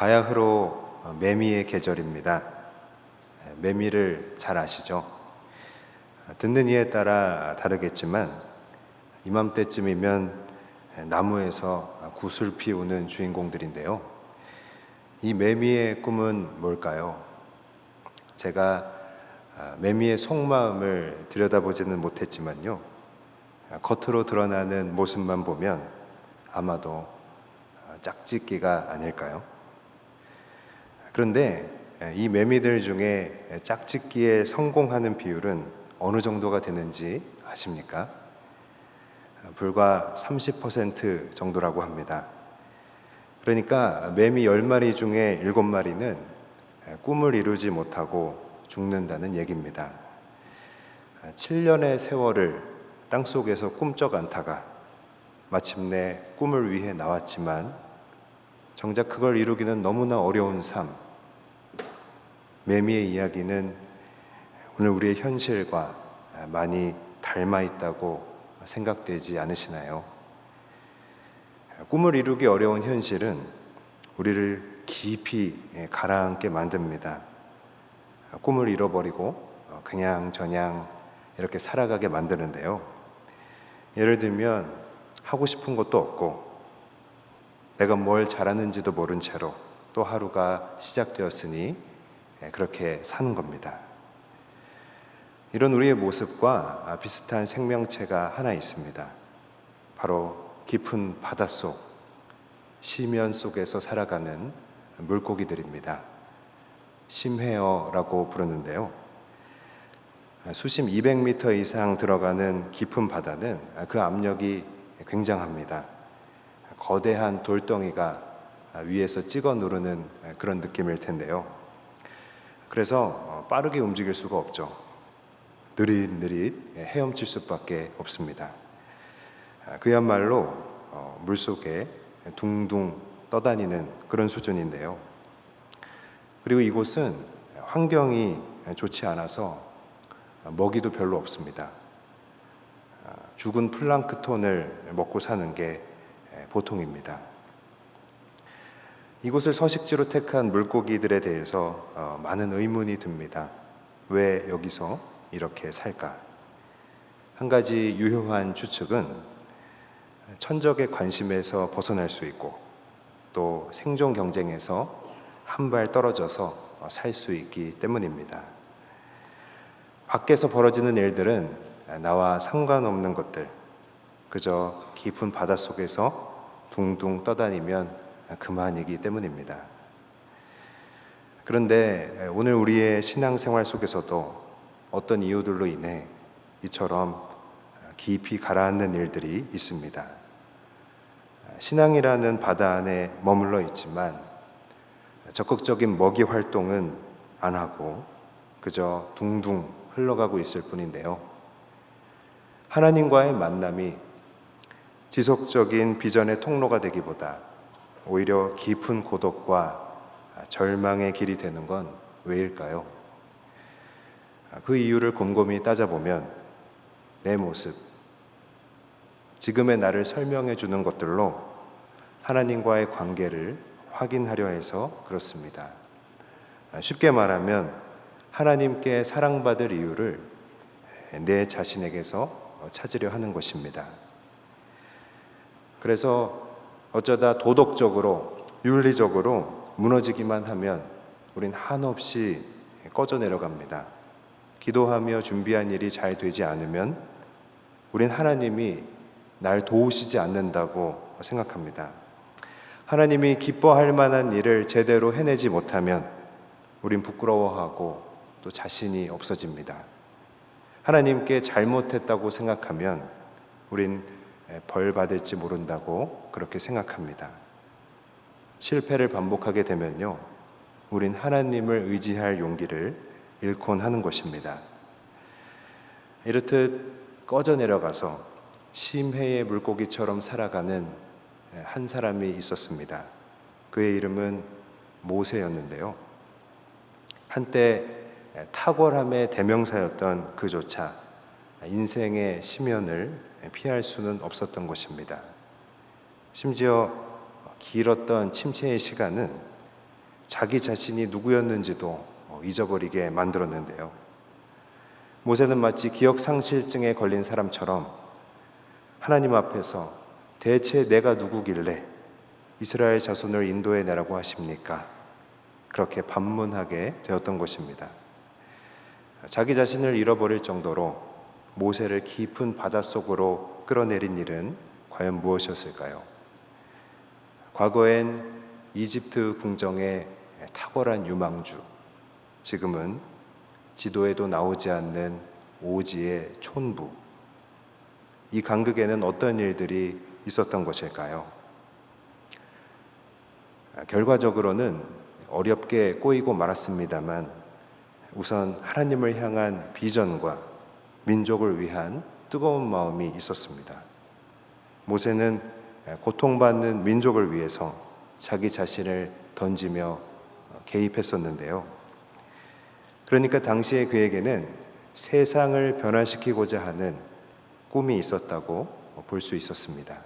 바야흐로 매미의 계절입니다. 매미를 잘 아시죠? 듣는 이에 따라 다르겠지만 이맘때쯤이면 나무에서 굿을 피우는 주인공들인데요. 이 매미의 꿈은 뭘까요? 제가 매미의 속마음을 들여다보지는 못했지만요. 겉으로 드러나는 모습만 보면 아마도 짝짓기가 아닐까요? 그런데 이 매미들 중에 짝짓기에 성공하는 비율은 어느 정도가 되는지 아십니까? 불과 30% 정도라고 합니다. 그러니까 매미 10마리 중에 7마리는 꿈을 이루지 못하고 죽는다는 얘기입니다. 7년의 세월을 땅속에서 꿈쩍 않다가 마침내 꿈을 위해 나왔지만 정작 그걸 이루기는 너무나 어려운 삶. 매미의 이야기는 오늘 우리의 현실과 많이 닮아 있다고 생각되지 않으시나요? 꿈을 이루기 어려운 현실은 우리를 깊이 가라앉게 만듭니다. 꿈을 잃어버리고 그냥 이렇게 살아가게 만드는데요. 예를 들면 하고 싶은 것도 없고 내가 뭘 잘하는지도 모른 채로 또 하루가 시작되었으니 그렇게 사는 겁니다. 이런 우리의 모습과 비슷한 생명체가 하나 있습니다. 바로 깊은 바닷속, 심연 속에서 살아가는 물고기들입니다. 심해어라고 부르는데요. 수심 200m 이상 들어가는 깊은 바다는 그 압력이 굉장합니다. 거대한 돌덩이가 위에서 찍어 누르는 그런 느낌일 텐데요. 그래서 빠르게 움직일 수가 없죠. 느릿느릿 헤엄칠 수밖에 없습니다. 그야말로 물속에 둥둥 떠다니는 그런 수준인데요. 그리고 이곳은 환경이 좋지 않아서 먹이도 별로 없습니다. 죽은 플랑크톤을 먹고 사는 게 보통입니다. 이곳을 서식지로 택한 물고기들에 대해서 많은 의문이 듭니다. 왜 여기서 이렇게 살까? 한 가지 유효한 추측은 천적의 관심에서 벗어날 수 있고 또 생존 경쟁에서 한 발 떨어져서 살 수 있기 때문입니다. 밖에서 벌어지는 일들은 나와 상관없는 것들, 그저 깊은 바닷속에서 둥둥 떠다니면 그만이기 때문입니다. 그런데 오늘 우리의 신앙생활 속에서도 어떤 이유들로 인해 이처럼 깊이 가라앉는 일들이 있습니다. 신앙이라는 바다 안에 머물러 있지만 적극적인 먹이 활동은 안 하고 그저 둥둥 흘러가고 있을 뿐인데요. 하나님과의 만남이 지속적인 비전의 통로가 되기보다 오히려 깊은 고독과 절망의 길이 되는 건 왜일까요? 그 이유를 곰곰이 따져보면 내 모습, 지금의 나를 설명해 주는 것들로 하나님과의 관계를 확인하려 해서 그렇습니다. 쉽게 말하면 하나님께 사랑받을 이유를 내 자신에게서 찾으려 하는 것입니다. 그래서 어쩌다 도덕적으로, 윤리적으로 무너지기만 하면 우린 한없이 꺼져 내려갑니다. 기도하며 준비한 일이 잘 되지 않으면 우린 하나님이 날 도우시지 않는다고 생각합니다. 하나님이 기뻐할 만한 일을 제대로 해내지 못하면 우린 부끄러워하고 또 자신이 없어집니다. 하나님께 잘못했다고 생각하면 우린 벌 받을지 모른다고 그렇게 생각합니다. 실패를 반복하게 되면요, 우린 하나님을 의지할 용기를 잃곤 하는 것입니다. 이렇듯 꺼져 내려가서 심해의 물고기처럼 살아가는 한 사람이 있었습니다. 그의 이름은 모세였는데요. 한때 탁월함의 대명사였던 그조차 인생의 시련을 피할 수는 없었던 것입니다. 심지어 길었던 침체의 시간은 자기 자신이 누구였는지도 잊어버리게 만들었는데요. 모세는 마치 기억상실증에 걸린 사람처럼 하나님 앞에서 대체 내가 누구길래 이스라엘 자손을 인도해 내라고 하십니까? 그렇게 반문하게 되었던 것입니다. 자기 자신을 잃어버릴 정도로 모세를 깊은 바닷속으로 끌어내린 일은 과연 무엇이었을까요? 과거엔 이집트 궁정의 탁월한 유망주, 지금은 지도에도 나오지 않는 오지의 촌부. 이 간극에는 어떤 일들이 있었던 것일까요? 결과적으로는 어렵게 꼬이고 말았습니다만 우선 하나님을 향한 비전과 민족을 위한 뜨거운 마음이 있었습니다. 모세는 고통받는 민족을 위해서 자기 자신을 던지며 개입했었는데요. 그러니까 당시에 그에게는 세상을 변화시키고자 하는 꿈이 있었다고 볼 수 있었습니다.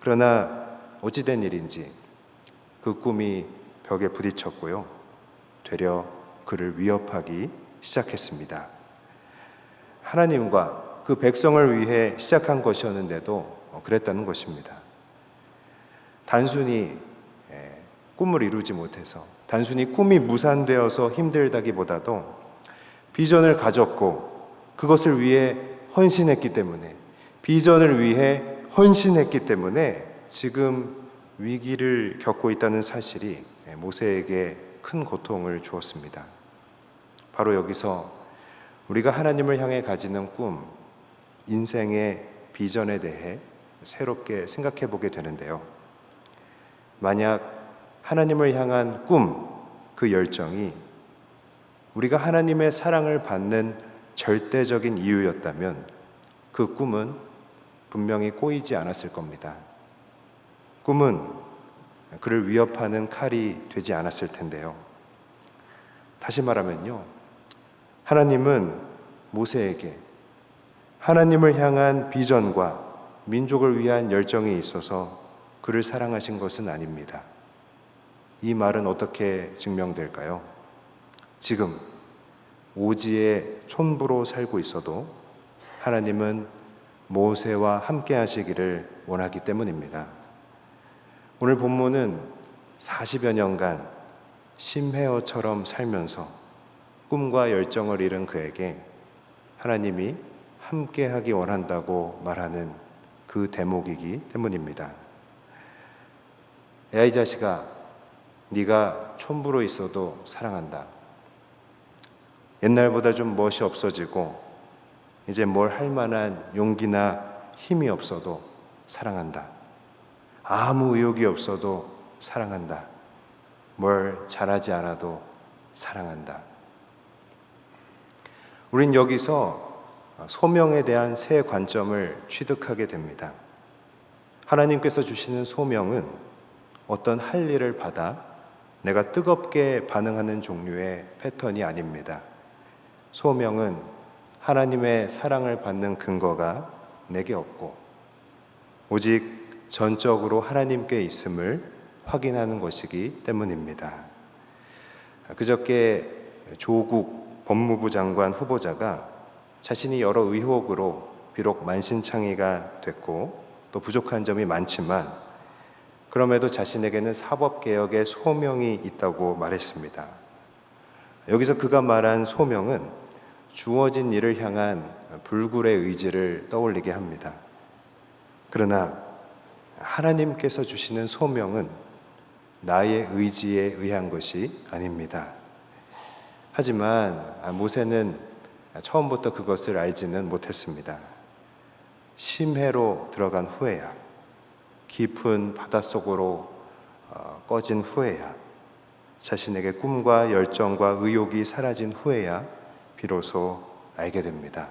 그러나 어찌된 일인지 그 꿈이 벽에 부딪혔고요. 되려 그를 위협하기 시작했습니다. 하나님과 그 백성을 위해 시작한 것이었는데도 그랬다는 것입니다. 단순히 꿈을 이루지 못해서, 단순히 꿈이 무산되어서 힘들다기보다도 비전을 가졌고 그것을 위해 헌신했기 때문에, 비전을 위해 헌신했기 때문에 지금 위기를 겪고 있다는 사실이 모세에게 큰 고통을 주었습니다. 바로 여기서 우리가 하나님을 향해 가지는 꿈, 인생의 비전에 대해 새롭게 생각해 보게 되는데요. 만약 하나님을 향한 꿈, 그 열정이 우리가 하나님의 사랑을 받는 절대적인 이유였다면 그 꿈은 분명히 꼬이지 않았을 겁니다. 꿈은 그를 위협하는 칼이 되지 않았을 텐데요. 다시 말하면요, 하나님은 모세에게 하나님을 향한 비전과 민족을 위한 열정이 있어서 그를 사랑하신 것은 아닙니다. 이 말은 어떻게 증명될까요? 지금 오지의 촌부로 살고 있어도 하나님은 모세와 함께 하시기를 원하기 때문입니다. 오늘 본문은 40여 년간 심헤어처럼 살면서 꿈과 열정을 잃은 그에게 하나님이 함께 하기 원한다고 말하는 그 대목이기 때문입니다. 야, 이 자식아, 네가 촌부로 있어도 사랑한다. 옛날보다 좀 멋이 없어지고 이제 뭘 할 만한 용기나 힘이 없어도 사랑한다. 아무 의욕이 없어도 사랑한다. 뭘 잘하지 않아도 사랑한다. 우린 여기서 소명에 대한 새 관점을 취득하게 됩니다. 하나님께서 주시는 소명은 어떤 할 일을 받아 내가 뜨겁게 반응하는 종류의 패턴이 아닙니다. 소명은 하나님의 사랑을 받는 근거가 내게 없고 오직 전적으로 하나님께 있음을 확인하는 것이기 때문입니다. 그저께 조국 법무부 장관 후보자가 자신이 여러 의혹으로 비록 만신창이가 됐고 또 부족한 점이 많지만 그럼에도 자신에게는 사법개혁의 소명이 있다고 말했습니다. 여기서 그가 말한 소명은 주어진 일을 향한 불굴의 의지를 떠올리게 합니다. 그러나 하나님께서 주시는 소명은 나의 의지에 의한 것이 아닙니다. 하지만 모세는 처음부터 그것을 알지는 못했습니다. 심해로 들어간 후에야, 깊은 바닷속으로 꺼진 후에야, 자신에게 꿈과 열정과 의욕이 사라진 후에야 비로소 알게 됩니다.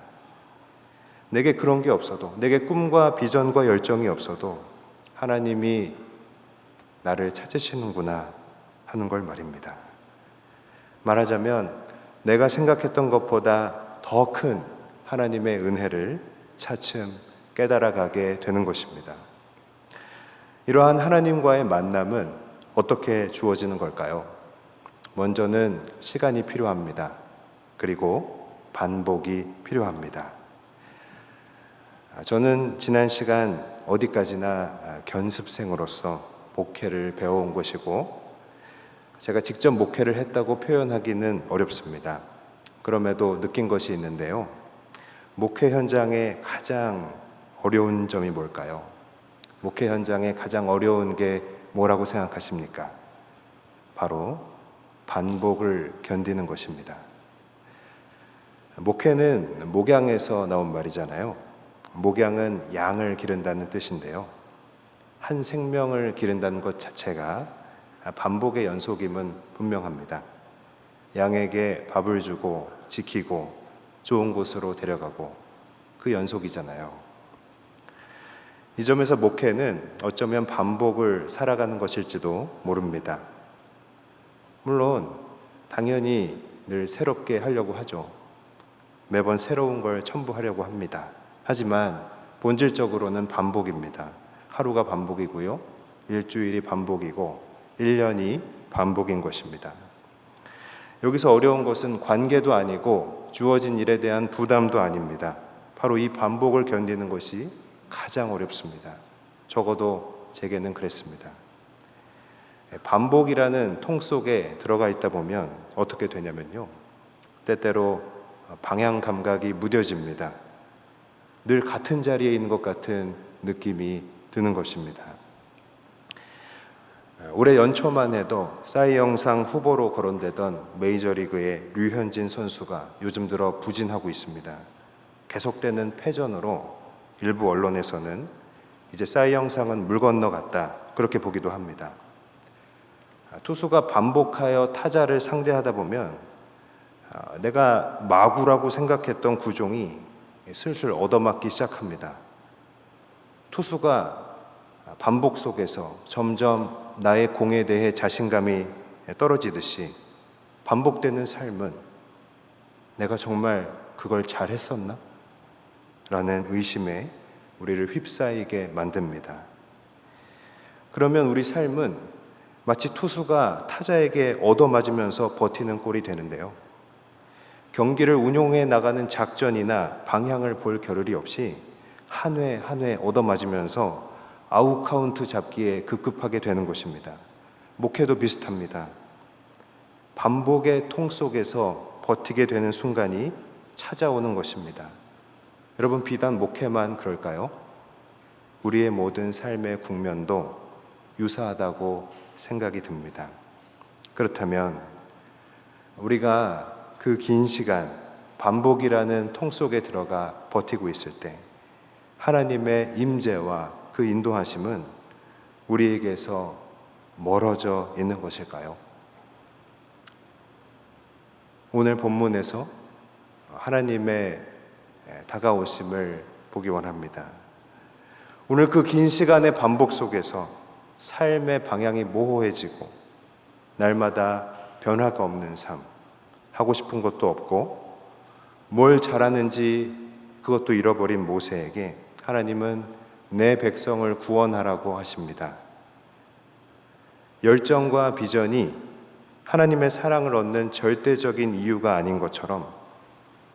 내게 그런 게 없어도, 내게 꿈과 비전과 열정이 없어도 하나님이 나를 찾으시는구나 하는 걸 말입니다. 말하자면 내가 생각했던 것보다 더 큰 하나님의 은혜를 차츰 깨달아가게 되는 것입니다. 이러한 하나님과의 만남은 어떻게 주어지는 걸까요? 먼저는 시간이 필요합니다. 그리고 반복이 필요합니다. 저는 지난 시간 어디까지나 견습생으로서 목회를 배워온 것이고, 제가 직접 목회를 했다고 표현하기는 어렵습니다. 그럼에도 느낀 것이 있는데요. 목회 현장의 가장 어려운 점이 뭘까요? 목회 현장에 가장 어려운 게 뭐라고 생각하십니까? 바로 반복을 견디는 것입니다. 목회는 목양에서 나온 말이잖아요. 목양은 양을 기른다는 뜻인데요. 한 생명을 기른다는 것 자체가 반복의 연속임은 분명합니다. 양에게 밥을 주고 지키고 좋은 곳으로 데려가고 그 연속이잖아요. 이 점에서 목회는 어쩌면 반복을 살아가는 것일지도 모릅니다. 물론 당연히 늘 새롭게 하려고 하죠. 매번 새로운 걸 첨부하려고 합니다. 하지만 본질적으로는 반복입니다. 하루가 반복이고요. 일주일이 반복이고 1년이 반복인 것입니다. 여기서 어려운 것은 관계도 아니고 주어진 일에 대한 부담도 아닙니다. 바로 이 반복을 견디는 것이 가장 어렵습니다. 적어도 제게는 그랬습니다. 반복이라는 통 속에 들어가 있다 보면 어떻게 되냐면요. 때때로 방향 감각이 무뎌집니다. 늘 같은 자리에 있는 것 같은 느낌이 드는 것입니다. 올해 연초만 해도 싸이 영상 후보로 거론되던 메이저리그의 류현진 선수가 요즘 들어 부진하고 있습니다. 계속되는 패전으로 일부 언론에서는 이제 싸이 영상은 물 건너갔다, 그렇게 보기도 합니다. 투수가 반복하여 타자를 상대하다 보면 내가 마구라고 생각했던 구종이 슬슬 얻어맞기 시작합니다. 투수가 반복 속에서 점점 나의 공에 대해 자신감이 떨어지듯이 반복되는 삶은 내가 정말 그걸 잘했었나? 라는 의심에 우리를 휩싸이게 만듭니다. 그러면 우리 삶은 마치 투수가 타자에게 얻어맞으면서 버티는 꼴이 되는데요. 경기를 운용해 나가는 작전이나 방향을 볼 겨를이 없이 한 회 한 회 얻어맞으면서 아웃 카운트 잡기에 급급하게 되는 것입니다. 목회도 비슷합니다. 반복의 통 속에서 버티게 되는 순간이 찾아오는 것입니다. 여러분, 비단 목회만 그럴까요? 우리의 모든 삶의 국면도 유사하다고 생각이 듭니다. 그렇다면 우리가 그 긴 시간 반복이라는 통 속에 들어가 버티고 있을 때 하나님의 임재와 그 인도하심은 우리에게서 멀어져 있는 것일까요? 오늘 본문에서 하나님의 다가오심을 보기 원합니다. 오늘 그 긴 시간의 반복 속에서 삶의 방향이 모호해지고 날마다 변화가 없는 삶, 하고 싶은 것도 없고 뭘 잘하는지 그것도 잃어버린 모세에게 하나님은 내 백성을 구원하라고 하십니다. 열정과 비전이 하나님의 사랑을 얻는 절대적인 이유가 아닌 것처럼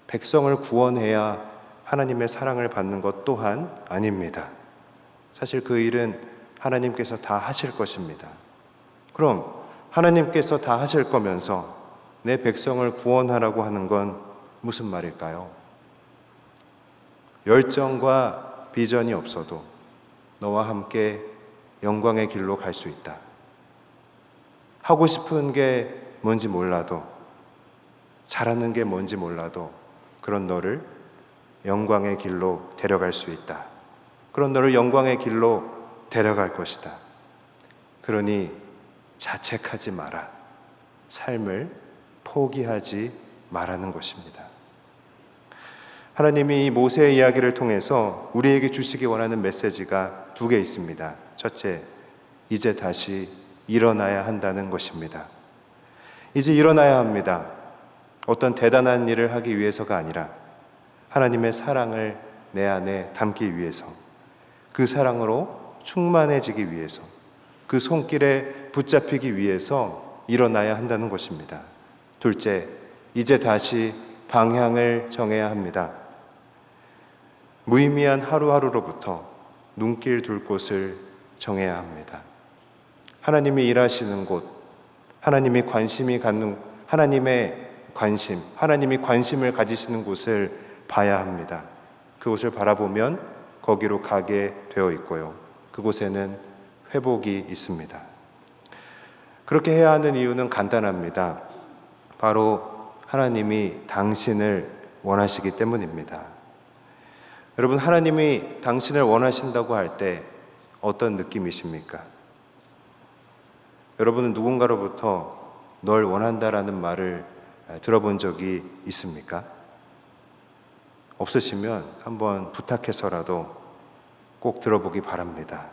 백성을 구원해야 하나님의 사랑을 받는 것 또한 아닙니다. 사실 그 일은 하나님께서 다 하실 것입니다. 그럼 하나님께서 다 하실 거면서 내 백성을 구원하라고 하는 건 무슨 말일까요? 열정과 비전이 없어도 너와 함께 영광의 길로 갈 수 있다. 하고 싶은 게 뭔지 몰라도, 잘하는 게 뭔지 몰라도 그런 너를 영광의 길로 데려갈 수 있다. 그런 너를 영광의 길로 데려갈 것이다. 그러니 자책하지 마라. 삶을 포기하지 말라는 것입니다. 하나님이 이 모세의 이야기를 통해서 우리에게 주시기 원하는 메시지가 두 개 있습니다. 첫째, 이제 다시 일어나야 한다는 것입니다. 이제 일어나야 합니다. 어떤 대단한 일을 하기 위해서가 아니라 하나님의 사랑을 내 안에 담기 위해서, 그 사랑으로 충만해지기 위해서, 그 손길에 붙잡히기 위해서 일어나야 한다는 것입니다. 둘째, 이제 다시 방향을 정해야 합니다. 무의미한 하루하루로부터 눈길 둘 곳을 정해야 합니다. 하나님이 일하시는 곳, 하나님이 관심이 갖는 하나님이 관심을 가지시는 곳을 봐야 합니다. 그곳을 바라보면 거기로 가게 되어 있고요. 그곳에는 회복이 있습니다. 그렇게 해야 하는 이유는 간단합니다. 바로 하나님이 당신을 원하시기 때문입니다. 여러분, 하나님이 당신을 원하신다고 할 때 어떤 느낌이십니까? 여러분은 누군가로부터 널 원한다라는 말을 들어본 적이 있습니까? 없으시면 한번 부탁해서라도 꼭 들어보기 바랍니다.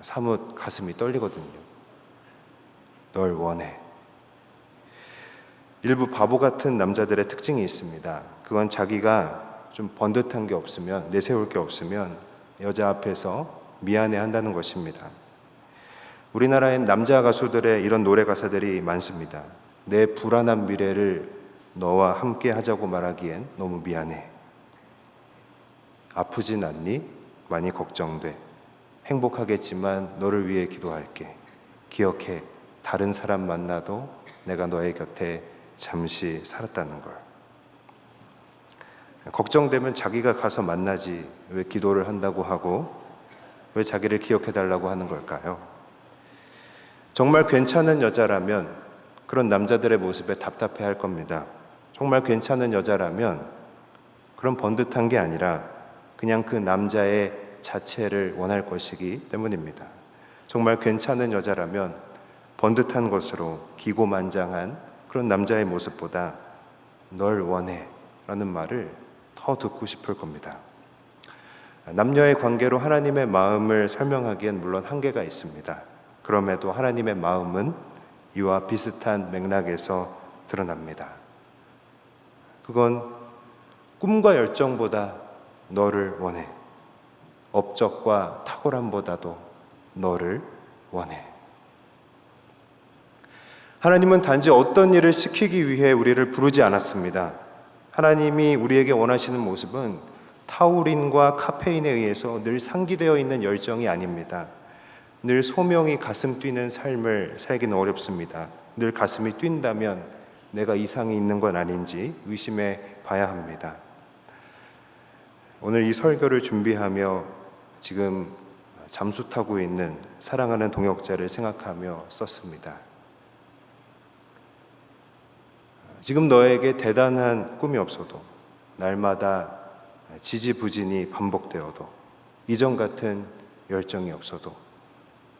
사뭇 가슴이 떨리거든요. 널 원해. 일부 바보 같은 남자들의 특징이 있습니다. 그건 자기가 좀 번듯한 게 없으면, 내세울 게 없으면 여자 앞에서 미안해 한다는 것입니다. 우리나라엔 남자 가수들의 이런 노래 가사들이 많습니다. 내 불안한 미래를 너와 함께 하자고 말하기엔 너무 미안해. 아프진 않니? 많이 걱정돼. 행복하겠지만 너를 위해 기도할게. 기억해. 다른 사람 만나도 내가 너의 곁에 잠시 살았다는 걸. 걱정되면 자기가 가서 만나지 왜 기도를 한다고 하고 왜 자기를 기억해 달라고 하는 걸까요? 정말 괜찮은 여자라면 그런 남자들의 모습에 답답해 할 겁니다. 정말 괜찮은 여자라면 그런 번듯한 게 아니라 그냥 그 남자의 자체를 원할 것이기 때문입니다. 정말 괜찮은 여자라면 번듯한 것으로 기고만장한 그런 남자의 모습보다 널 원해 라는 말을 더 듣고 싶을 겁니다. 남녀의 관계로 하나님의 마음을 설명하기엔 물론 한계가 있습니다. 그럼에도 하나님의 마음은 이와 비슷한 맥락에서 드러납니다. 그건 꿈과 열정보다 너를 원해. 업적과 탁월함보다도 너를 원해. 하나님은 단지 어떤 일을 시키기 위해 우리를 부르지 않았습니다. 하나님이 우리에게 원하시는 모습은 타우린과 카페인에 의해서 늘 상기되어 있는 열정이 아닙니다. 늘 소명이 가슴 뛰는 삶을 살기는 어렵습니다. 늘 가슴이 뛴다면 내가 이상이 있는 건 아닌지 의심해 봐야 합니다. 오늘 이 설교를 준비하며 지금 잠수 타고 있는 사랑하는 동역자를 생각하며 썼습니다. 지금 너에게 대단한 꿈이 없어도 날마다 지지부진이 반복되어도 이전 같은 열정이 없어도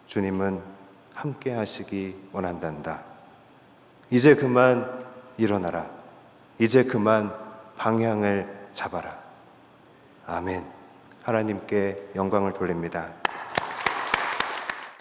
주님은 함께 하시기 원한단다. 이제 그만 일어나라. 이제 그만 방향을 잡아라. 아멘. 하나님께 영광을 돌립니다.